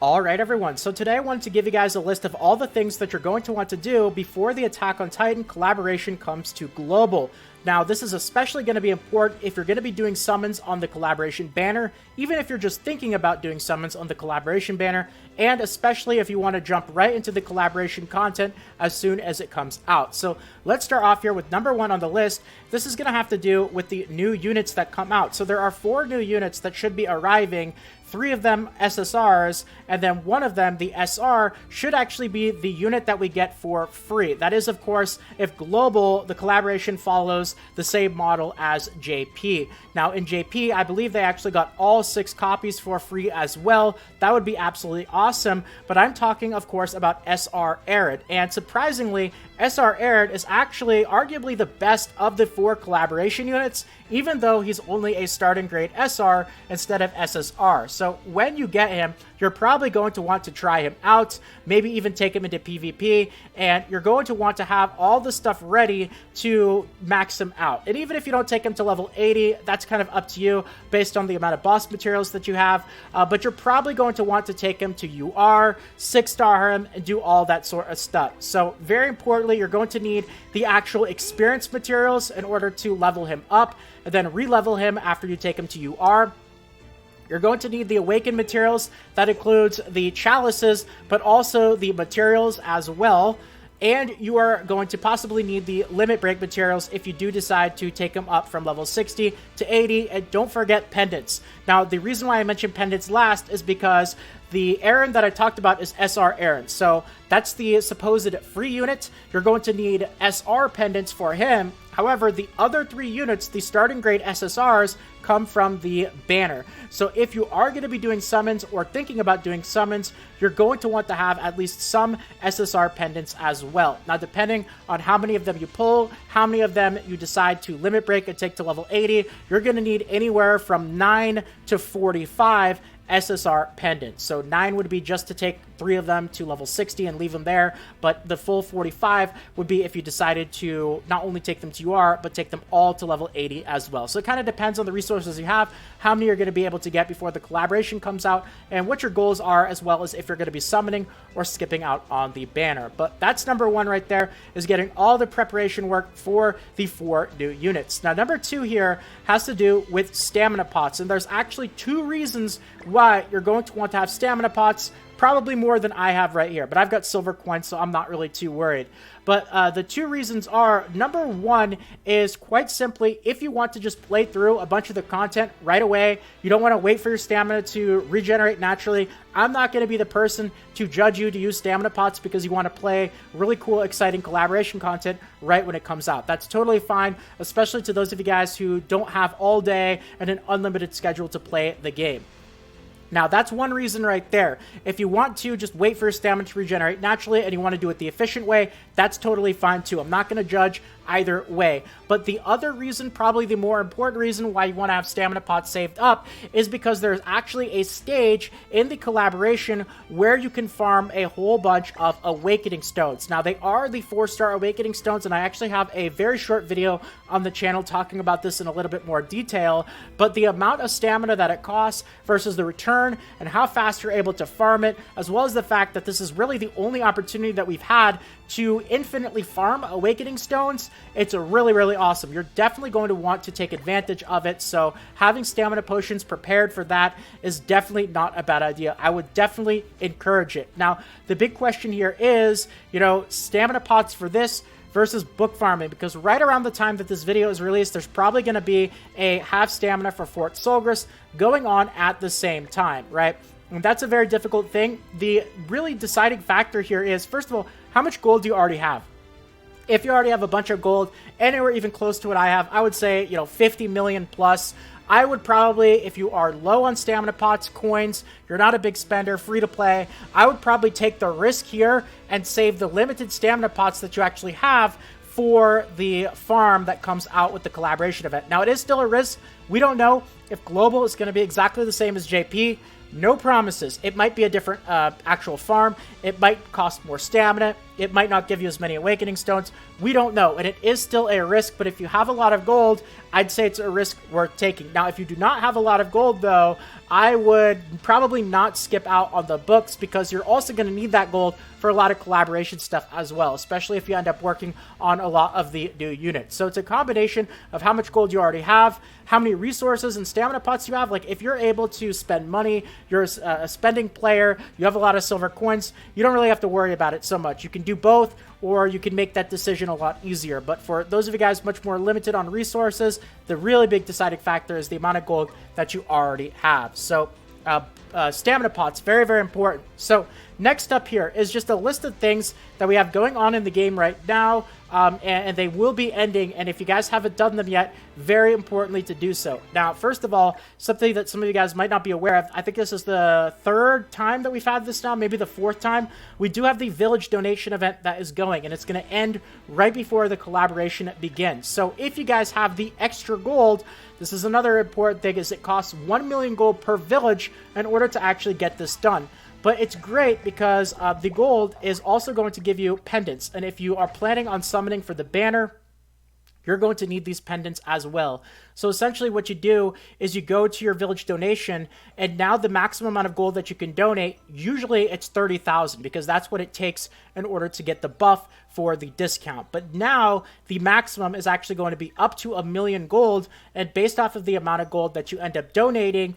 Alright everyone, so today I wanted to give you guys a list of all the things that you're going to want to do before the Attack on Titan collaboration comes to global. Now, this is especially going to be important if you're going to be doing summons on the collaboration banner, even if you're just thinking about doing summons on the collaboration banner, and especially if you want to jump right into the collaboration content as soon as it comes out. So let's start off here with number one on the list. This is going to have to do with the new units that come out. So there are 4 new units that should be arriving. 3 of them SSRs, and then 1 of them, the SR, should actually be the unit that we get for free. That is, of course, if global, the collaboration follows the same model as JP. Now, in JP, I believe they actually got all 6 copies for free as well. That would be absolutely awesome, but I'm talking, of course, about SR Arid. And surprisingly, SR Arid is actually arguably the best of the 4 collaboration units, even though he's only a starting grade SR instead of SSR. So when you get him, you're probably going to want to try him out, maybe even take him into PvP, and you're going to want to have all the stuff ready to max him out. And even if you don't take him to level 80, that's kind of up to you based on the amount of boss materials that you have, but you're probably going to want to take him to UR, 6-star him, and do all that sort of stuff. So very importantly, you're going to need the actual experience materials in order to level him up, and then re-level him after you take him to UR. You're going to need the Awaken materials. That includes the chalices, but also the materials as well. And you are going to possibly need the Limit Break materials if you do decide to take them up from level 60 to 80. And don't forget pendants. Now, the reason why I mentioned pendants last is because the Aaron that I talked about is SR Aaron. So that's the supposed free unit. You're going to need SR pendants for him. However, the other 3 units, the starting grade SSRs, come from the banner. So if you are going to be doing summons or thinking about doing summons, you're going to want to have at least some SSR pendants as well. Now, depending on how many of them you pull, how many of them you decide to limit break and take to level 80, you're going to need anywhere from 9 to 45 SSR pendants. So 9 would be just to take 3 of them to level 60 and leave them there, but the full 45 would be if you decided to not only take them to UR, but take them all to level 80 as well. So it kind of depends on the resources you have, how many you're going to be able to get before the collaboration comes out, and what your goals are, as well as if you're going to be summoning or skipping out on the banner. But that's number 1 right there, is getting all the preparation work for the 4 new units. Now, number 2 here has to do with stamina pots, and there's actually 2 reasons why you're going to want to have stamina pots, probably more than I have right here, but I've got silver coins, so I'm not really too worried. But the 2 reasons are, number 1 is quite simply, if you want to just play through a bunch of the content right away, you don't want to wait for your stamina to regenerate naturally. I'm not going to be the person to judge you to use stamina pots because you want to play really cool, exciting collaboration content right when it comes out. That's totally fine, especially to those of you guys who don't have all day and an unlimited schedule to play the game. Now, that's one reason right there. If you want to just wait for your stamina to regenerate naturally and you want to do it the efficient way, that's totally fine too. I'm not going to judge either way. But the other reason, probably the more important reason why you want to have stamina pots saved up, is because there's actually a stage in the collaboration where you can farm a whole bunch of awakening stones. Now, they are the 4-star awakening stones, and I actually have a very short video on the channel talking about this in a little bit more detail, but the amount of stamina that it costs versus the return and how fast you're able to farm it, as well as the fact that this is really the only opportunity that we've had to infinitely farm awakening stones, it's really, really awesome. You're definitely going to want to take advantage of it, so having stamina potions prepared for that is definitely not a bad idea. I would definitely encourage it. Now, the big question here is, stamina pots for this versus book farming, because right around the time that this video is released, there's probably going to be a half stamina for Fort Solgris going on at the same time, right? And that's a very difficult thing. The really deciding factor here is, first of all, how much gold do you already have? If you already have a bunch of gold, anywhere even close to what I have, I would say, 50 million plus. I would probably, if you are low on stamina pots, coins, you're not a big spender, free to play, I would probably take the risk here and save the limited stamina pots that you actually have for the farm that comes out with the collaboration event. Now, it is still a risk. We don't know if global is going to be exactly the same as JP. No promises. It might be a different actual farm. It might cost more stamina. It might not give you as many awakening stones. We don't know, and it is still a risk, but if you have a lot of gold, I'd say it's a risk worth taking. Now, if you do not have a lot of gold, though, I would probably not skip out on the books, because you're also going to need that gold for a lot of collaboration stuff as well, especially if you end up working on a lot of the new units. So it's a combination of how much gold you already have, how many resources and stamina pots you have. Like, if you're able to spend money, you're a spending player, you have a lot of silver coins, you don't really have to worry about it so much. You can do both, or you can make that decision a lot easier. But for those of you guys much more limited on resources, the really big deciding factor is the amount of gold that you already have. So stamina pots, very, very important. So next up here is just a list of things that we have going on in the game right now, and they will be ending, and if you guys haven't done them yet, very importantly to do so. Now, first of all, something that some of you guys might not be aware of, I think this is the third time that we've had this now, maybe the fourth time. We do have the village donation event that is going, and it's going to end right before the collaboration begins. So if you guys have the extra gold, this is another important thing, is it costs 1 million gold per village in order to actually get this done. But it's great because the gold is also going to give you pendants. And if you are planning on summoning for the banner, you're going to need these pendants as well. So essentially what you do is you go to your village donation, and now the maximum amount of gold that you can donate, usually it's 30,000, because that's what it takes in order to get the buff for the discount. But now the maximum is actually going to be up to 1 million gold, and based off of the amount of gold that you end up donating,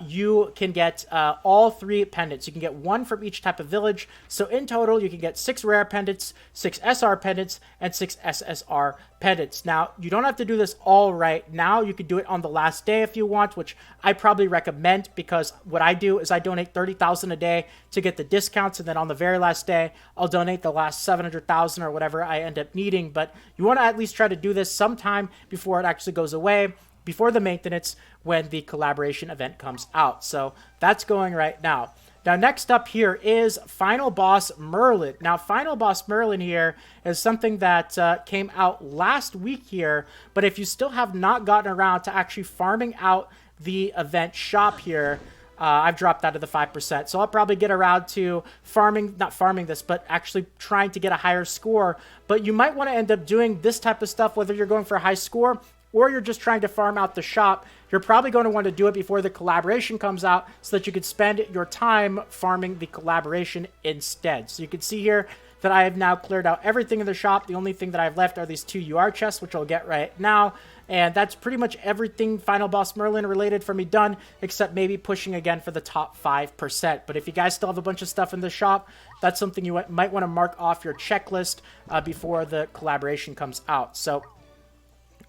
you can get all 3 pendants. You can get 1 from each type of village. So in total, you can get 6 rare pendants, 6 SR pendants, and 6 SSR pendants. Now, you don't have to do this all right now. You can do it on the last day if you want, which I probably recommend, because what I do is I donate 30,000 a day to get the discounts, and then on the very last day, I'll donate the last 700,000 or whatever I end up needing. But you want to at least try to do this sometime before it actually goes away, before the maintenance, when the collaboration event comes out. So that's going right now. Now, next up here is Final Boss Merlin. Now, Final Boss Merlin here is something that came out last week here, but if you still have not gotten around to actually farming out the event shop here, I've dropped out of the 5%, so I'll probably get around to not farming this, but actually trying to get a higher score. But you might want to end up doing this type of stuff, whether you're going for a high score or you're just trying to farm out the shop. You're probably going to want to do it before the collaboration comes out, so that you could spend your time farming the collaboration instead. So you can see here that I have now cleared out everything in the shop. The only thing that I've left are these 2 UR chests, which I'll get right now. And that's pretty much everything Final Boss Merlin related for me done, except maybe pushing again for the top 5%. But if you guys still have a bunch of stuff in the shop, that's something you might want to mark off your checklist before the collaboration comes out. So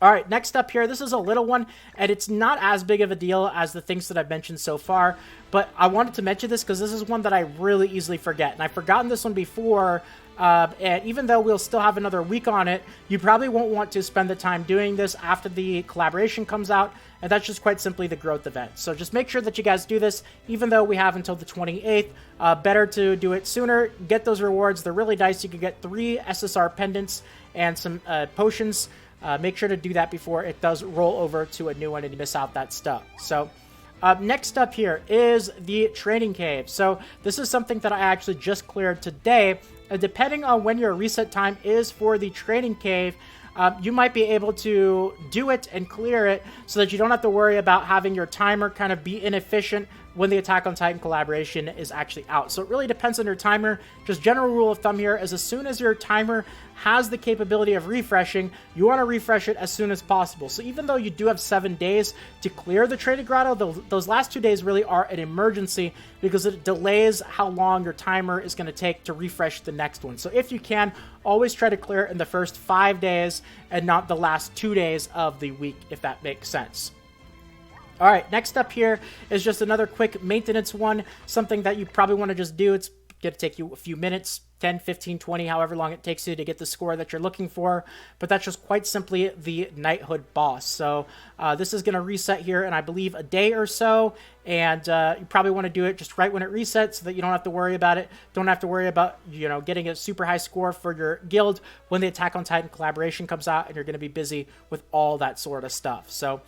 all right, next up here, this is a little one, and it's not as big of a deal as the things that I've mentioned so far, but I wanted to mention this because this is one that I really easily forget, and I've forgotten this one before, and even though we'll still have another week on it, you probably won't want to spend the time doing this after the collaboration comes out, and that's just quite simply the growth event. So just make sure that you guys do this, even though we have until the 28th. Better to do it sooner, get those rewards. They're really nice. You can get 3 SSR pendants and some potions. Make sure to do that before it does roll over to a new one and you miss out that stuff. So next up here is the training cave. So this is something that I actually just cleared today. Depending on when your reset time is for the training cave, you might be able to do it and clear it so that you don't have to worry about having your timer kind of be inefficient when the Attack on Titan collaboration is actually out. So it really depends on your timer. Just general rule of thumb here is as soon as your timer has the capability of refreshing, you want to refresh it as soon as possible. So even though you do have 7 days to clear the Trading Grotto, those last 2 days really are an emergency because it delays how long your timer is going to take to refresh the next one. So if you can, always try to clear it in the first 5 days and not the last 2 days of the week, if that makes sense. All right, next up here is just another quick maintenance one, something that you probably want to just do. It's going to take you a few minutes, 10, 15, 20, however long it takes you to get the score that you're looking for. But that's just quite simply the Knighthood boss. So this is going to reset here in, I believe, a day or so. And you probably want to do it just right when it resets so that you don't have to worry about it. Don't have to worry about, getting a super high score for your guild when the Attack on Titan collaboration comes out and you're going to be busy with all that sort of stuff. So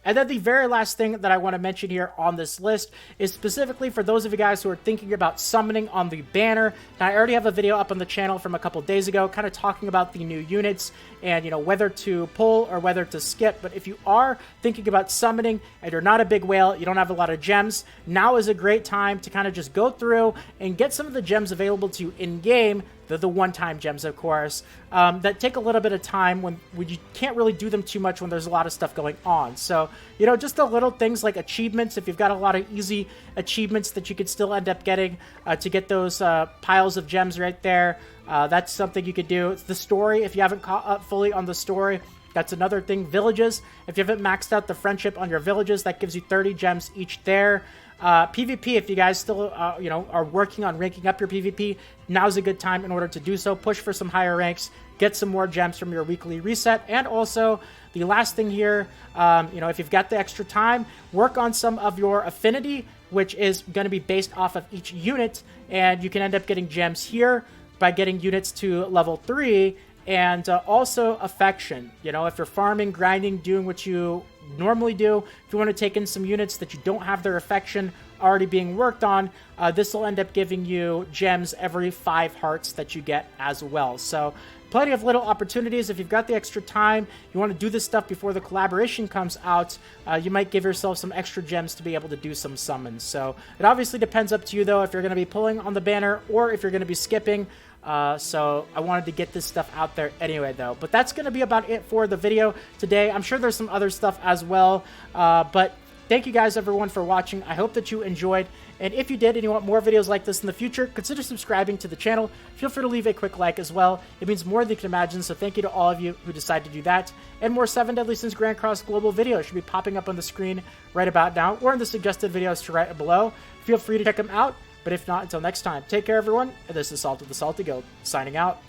And then the very last thing that I want to mention here on this list is specifically for those of you guys who are thinking about summoning on the banner. Now, I already have a video up on the channel from a couple days ago kind of talking about the new units and, you know, whether to pull or whether to skip. But if you are thinking about summoning and you're not a big whale, you don't have a lot of gems, now is a great time to kind of just go through and get some of the gems available to you in-game. They're the one-time gems, of course, that take a little bit of time when you can't really do them too much when there's a lot of stuff going on. So, you know, just the little things like achievements. If you've got a lot of easy achievements that you could still end up getting to get those piles of gems right there, that's something you could do. It's the story. If you haven't caught up fully on the story, that's another thing. Villages. If you haven't maxed out the friendship on your villages, that gives you 30 gems each there. PvP, if you guys still, you know, are working on ranking up your PvP, now's a good time in order to do so. Push for some higher ranks, get some more gems from your weekly reset, and also the last thing here, you know, if you've got the extra time, work on some of your affinity, which is going to be based off of each unit, and you can end up getting gems here by getting units to level 3, and also affection. You know, if you're farming, grinding, doing what you normally do, if you want to take in some units that you don't have their affection already being worked on, this will end up giving you gems every 5 hearts that you get as well. So plenty of little opportunities. If you've got the extra time, you want to do this stuff before the collaboration comes out, you might give yourself some extra gems to be able to do some summons. So it obviously depends up to you, though, if you're going to be pulling on the banner or if you're going to be skipping. So I wanted to get this stuff out there anyway, though. But that's going to be about it for the video today. I'm sure there's some other stuff as well. But thank you guys, everyone, for watching. I hope that you enjoyed. And if you did and you want more videos like this in the future, consider subscribing to the channel. Feel free to leave a quick like as well. It means more than you can imagine. So thank you to all of you who decided to do that. And more 7 Deadly Sins Grand Cross Global videos should be popping up on the screen right about now or in the suggested videos to right below. Feel free to check them out. But if not, until next time, take care, everyone, and this is Salt of the Salty Guild, signing out.